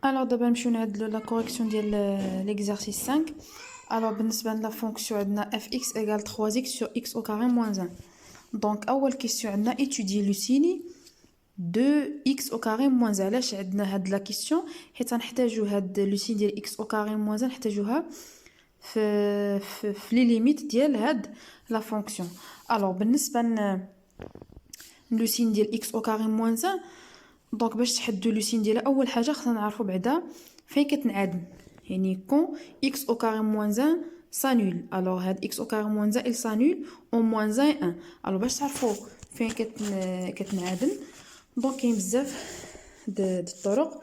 Alors d'abord نمشيو نعدلو la correction ديال l'exercice 5. Alors بالنسبة ل la fonction عندنا fx égale 3x sur x au carré moins 1. Donc أول question عندنا étudier le signe de x au carré moins 1. علاش عندنا هاد la question حيت غنحتاجو هاد لو سين ديال x au carré moins 1 نحتاجوها في لي ليميت ديال هاد la fonction. Alors بالنسبة لو سين ديال x au carré moins 1 دونك باش تحددوا لو سين ديالها اول حاجه خصنا نعرفوا بعدا فين كتنعدم يعني كون x au carré moins 1 s'annule. alors هاد x au carré moins 1 il s'annule au moins 1. alors باش تعرفوا فين كتنعدم دونك كاين بزاف د الطرق.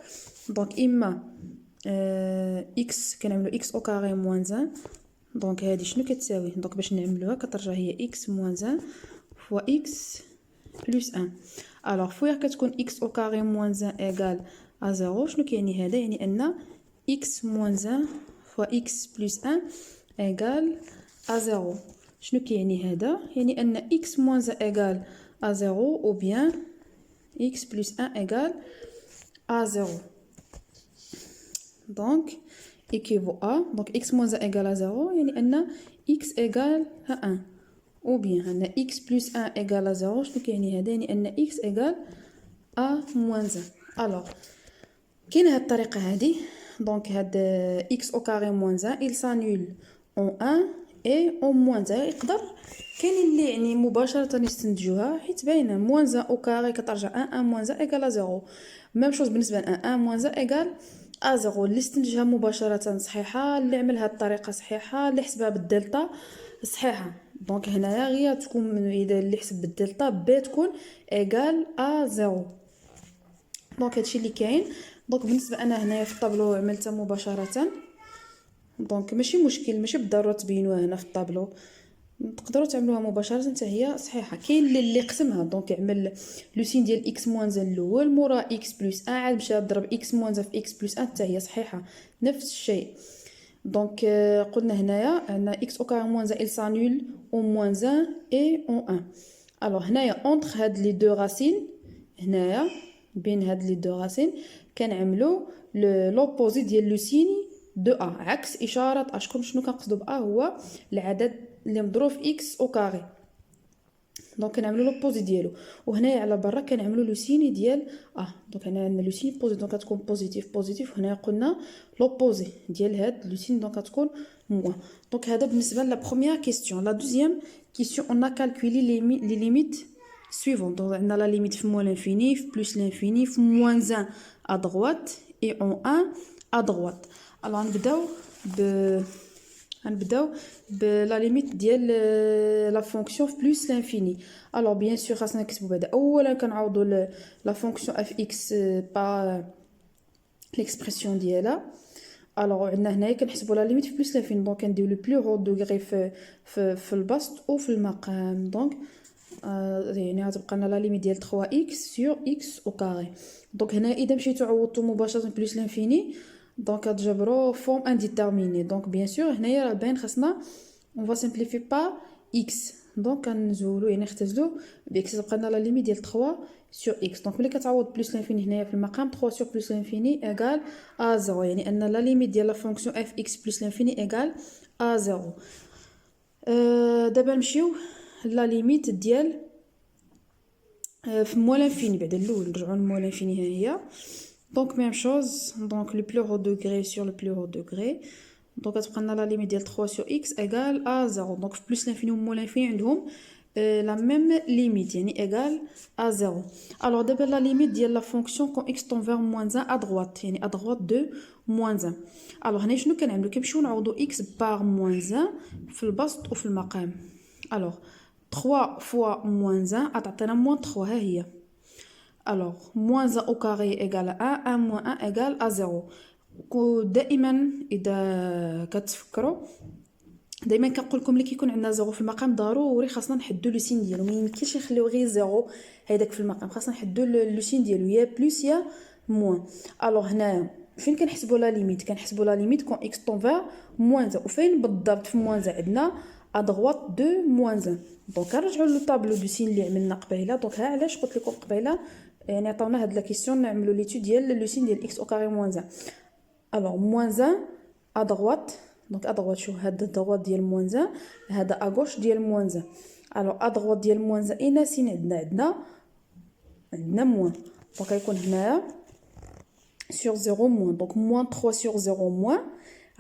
دونك اما x كنعملوا x au carré moins 1 دونك هادي شنو كتساوي دونك باش نعملوها كترجع هي x moins 1 fois x plus 1. alors فوق كتكون x au carré moins 1 égale à 0 شنو كيعني هذا يعني ان x moins 1 fois x plus 1 égale à 0. شنو كيعني هذا يعني ان x moins 1 égale à 0 ou bien x plus 1 égale à 0. donc équivaut à donc x moins 1 égale à 0 يعني ان x égale à 1 ou bien ان x plus 1 égale à 0 شنو كيعني هذا يعني ان x égale à moins 1. alors كاين هاد الطريقه هادي دونك هاد x au carré moins 1 il s'annule en 1 et en moins 1. يقدر كاين اللي يعني مباشره يستنتجوها حيت باينه moins 1 au carré كترجع 1 moins 1 égale à 0. ميم شوز بالنسبه ل 1 moins 1 égale à 0. اللي استنتجها مباشره صحيحه اللي عملها الطريقه صحيحه اللي حسبها بالدلتا صحيحه. دونك هنايا غير تكون اذا اللي حسب بالدلتا بي تكون ايغال ا 0. دونك هادشي اللي كاين. دونك بالنسبه انا هنايا في الطابلو عملتها مباشره دونك ماشي مشكل ماشي بالضروره تبينوها هنا في الطابلو تقدروا تعملوها مباشره حتى هي صحيحه. كاين اللي قسمها دونك يعمل لو سين ديال اكس موان الاول مورا اكس بلس 1 عاد مشى ضرب اكس موان في اكس بلس 1 حتى هي صحيحه نفس الشيء. دونك قلنا هنايا عندنا x au carré moins 1 il s'annule au moins 1 et en 1. alors هنايا entre هاد لي دو راسين هنايا بين هاد لي دو راسين كنعملوا لوبوزي ديال لو سيني دو ا عكس اشاره اشكون شنو كنقصدوا ب ا هو العدد اللي مضروب في x au carré. دونك كنعملوا لوبوزي ديالو وهنايا على برا كنعملوا لو سيني ديال دونك هنا عندنا لو سيني بوزيتيف دونك كتكون بوزيتيف وهنا قلنا لوبوزي ديال هاد لو سين دونك كتكون موان. دونك هذا بالنسبه لا بروميير كيسيون. لا دوزيام كيسيون اون ا كالكولي لي ليميت suivant. دونك عندنا لا ليميت في موان لانفيني في بلس لانفيني في موان 1 ا droite et en 1 à droite. alors غنبداو بلا ليميت ديال لا فونكسيون في بلس لانفيني. alors bien sûr خاصنا نكتبوا بعدا اولا كنعوضوا لا فونكسيون اف اكس با ليكسبرسيون ديالها. alors عندنا هنايا كنحسبوا لا ليميت في بلس لانفيني دونك كنديروا لو بلو هو دوغري في البسط او في المقام. دونك يعني غتبقى لنا لا ليميت ديال 3 اكس سور اكس او كاري. دونك هنا اذا مشيتو عوضتو مباشره بلس لانفيني دونك غتجبروا فورم انديتيرميني. دونك بيان سور هنايا راه باين خاصنا اون فا سامبليفي با اكس دونك كنزولو يعني نختزلو باكس تبقى لنا لا ليميت ديال 3 سور اكس. دونك ملي كتعوض بلس لانفيني هنايا في المقام 3 سور بلس لانفيني ايغال ا 0 يعني ان لا ليميت ديال لا فونكسيون اف اكس بلس لانفيني ايغال ا 0. دابا نمشيو لا ليميت ديال في موان لانفيني بعد الاول نرجعوا لموان لانفيني ها هي. دونك ميم شوز دونك لو بلو هو دوغري سور لو بلو هو دوغري دونك غتبقى لنا لا ليميت ديال 3 سور اكس ايغال ا 0. دونك في بلس لانفيني و موان لانفيني عندهم لا ميم ليميت يعني ايغال ا 0. alors دابا لا ليميت ديال لا فونكسيون كون اكس طون فير موان 1 ا droite يعني ا droite دو موان 1. alors هنا شنو كنعملو كنمشيو نعوضو اكس بار موان 1 في البسط وفي المقام. alors 3 fois moins 1 غتعطينا موان 3 ها هي. alors moins 1 au carré égale à 1 1 moins 1 égale à 0. دائما اذا كتفكروا دائما كنقول لكم ملي كيكون عندنا 0 في المقام ضروري خاصنا نحدوا لو سين ديالو ما يمكنش نخليو غير 0 هذاك في المقام خاصنا نحدوا لو سين ديالو يا بلس يا موان. alors هنايا فين كنحسبوا لا ليميت كنحسبوا لا ليميت كون اكس طون فير موان 1 وفين بالضبط في موان 1 عندنا ا droite دو موان 1. دونك نرجعوا للطابلو دو سين اللي عملنا قبيله. دونك ها علاش قلت لكم قبيله يعني عطاونا هاد لا كيسيون نعملو ليتود ديال لو سين ديال x au carré moins 1. alors moins 1 à droite donc à droite شوف هاد الدروات ديال moins 1 هذا à gauche ديال moins 1. alors à droite ديال moins 1 اين سين عندنا moins دونك غيكون هنايا sur 0 moins donc moins 3 sur 0 moins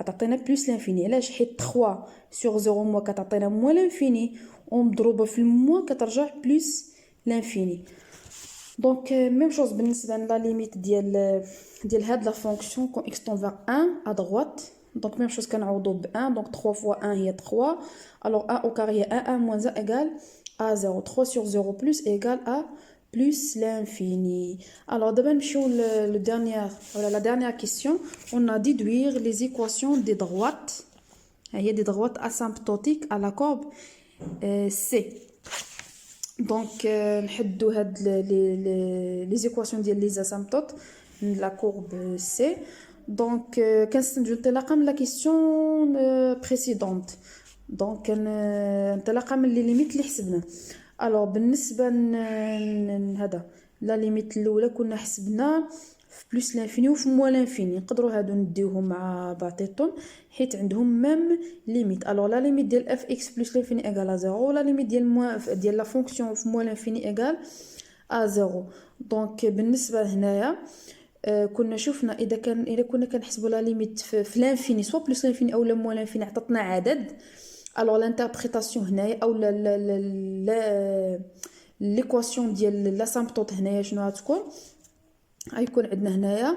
غتعطينا plus l'infini. علاش؟ حيت 3 sur 0 moins كتعطينا moins l'infini ومضروبه في الموان كترجع plus l'infini. دونك ميم شوز بالنسبه لا ليميت ديال هاد لا فونكسيون كون x tend vers 1 à droite. دونك ميم شوز كنعوضو ب 1 دونك 3 fois 1 هي 3 alors 1 au carré 1 1 moins 1 égale à 0 3 sur 0 plus égale à plus l'infini. Alors d'abord la dernière question, on a déduire les équations des droites. Il y a des droites asymptotiques à la courbe C. Donc نحدو هاد les équations ديال les asymptotes de la courbe C. Donc كنستنتجو انطلاقا من la question précédente. donc انطلاقا من les limites اللي حسبنا. alors بالنسبه هذا لا ليميت الاولى كنا حسبنا في بلس لانفيني وفي موان لانفيني. نقدروا هادو نديوهم مع بعضياتهم حيت عندهم ميم ليميت. alors لا ليميت ديال اف اكس بلس لانفيني ايغال 0 ولا ليميت ديال لا فونكسيون في موان لانفيني ايغال 0. دونك بالنسبه هنايا كنا شفنا اذا كنا كنحسبوا لا ليميت في لانفيني سوا بلس لانفيني او موان لانفيني عطاتنا عدد. alors l'interprétation هنايا او l'équation ديال l'asymptote هنايا شنو غتكون؟ غيكون عندنا هنايا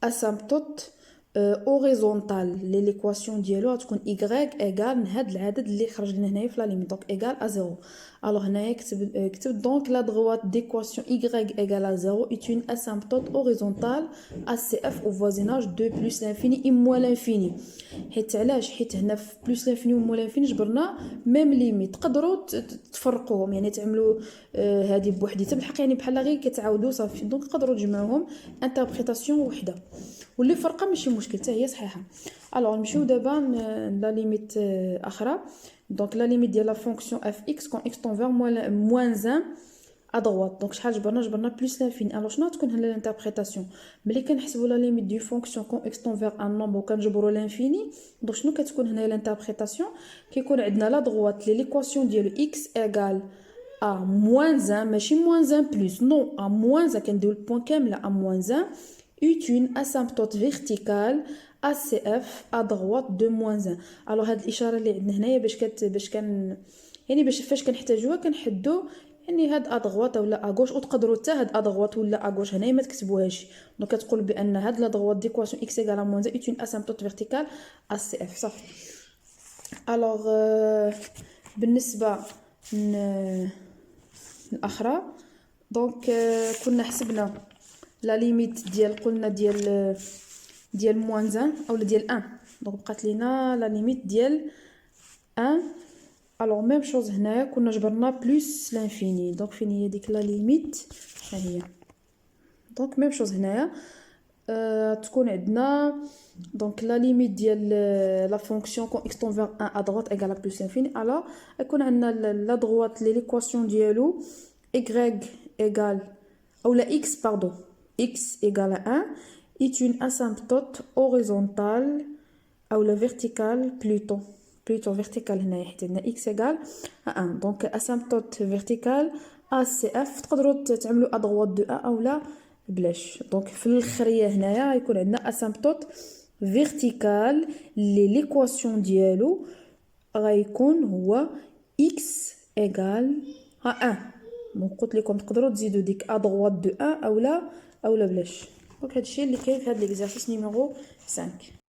asymptote horizontal l'équation ديالو غتكون y égale هاد العدد اللي خرج لنا هنايا في لا ليميت دونك égale à 0. alors هنايا كتب donc la droite d'équation y égale à 0 est une asymptote horizontale ACF au voisinage de plus l'infini et moins l'infini. حيت علاش؟ حيت هنا في بلس l'infini و moins l'infini جبرنا ميم ليميت. تقدروا تفرقوهم يعني تعملوا هذه بوحديتها بالحق يعني بحال غير كتعاودوا صافي. دونك تقدروا تجمعوهم انتربريتاسيون وحده واللي فرقه ماشي مشكل حتى هي صحيحه. alors نمشيو دابا لا ليميت اخرى. دونك لا ليميت ديال لا فونكسيون اف اكس كون اكس طون فير موان 1 à droite. دونك شحال جبرنا بلس لانفيني. alors شنو تكون هنا الانتربريتاسيون؟ ملي كنحسبوا لا ليميت دو فونكسيون كون اكس طون فير ان نومبر وكنجبروا لانفيني. دونك شنو كتكون هنا الانتربريتاسيون؟ كيكون عندنا لا دروات ليكواسيون ديالو اكس ايغال ا موان 1 ماشي موان 1 بلس نو ا موان 1 كنديرو البوين كامله ا موان 1 est une asymptote verticale ACF à droite de moins 1. alors هاد الاشاره اللي عندنا هنايا باش فاش كنحتاجوها كنحدو يعني هاد ادغوات ولا اغوش وتقدروا حتى هاد ادغوات ولا اغوش هنايا ما تكتبوهاش. دونك كتقول بان هاد لا دغوات ديكواسيون اكس ايغال موان 1 est une asymptote verticale ACF صافي. alors بالنسبه الاخرى دونك كنا حسبنا لا ليميت ديال قلنا ديال موان 1 او ديال 1. دونك بقات لينا لا ليميت ديال 1. alors ميم شوز هنايا كنا جبرنا بلس لانفيني. دونك فين هي ديك لا ليميت؟ ها هي. دونك ميم شوز هنايا تكون عندنا دونك لا ليميت ديال لا فونكسيون كون اكس طون فير 1 à droite égale à plus l'infini. alors يكون عندنا لا دروات ليكواسيون ديالو y égale ou la x pardon x égale à 1 est une asymptote horizontale ou la verticale plutôt verticale هنا حيت عندنا x égale à 1. donc asymptote verticale ACF تقدروا تعملوا à droite de 1 ou لا بلاش. دونك في الاخريه هنايا يكون عندنا asymptote verticale اللي ليكواسيون ديالو غيكون هو x égale à 1. دونك قلت لكم تقدروا تزيدوا ديك ا droite دو 1 او لا بلاش. دونك هادشي اللي كاين في هاد ليكزارسيس نيميرو 5.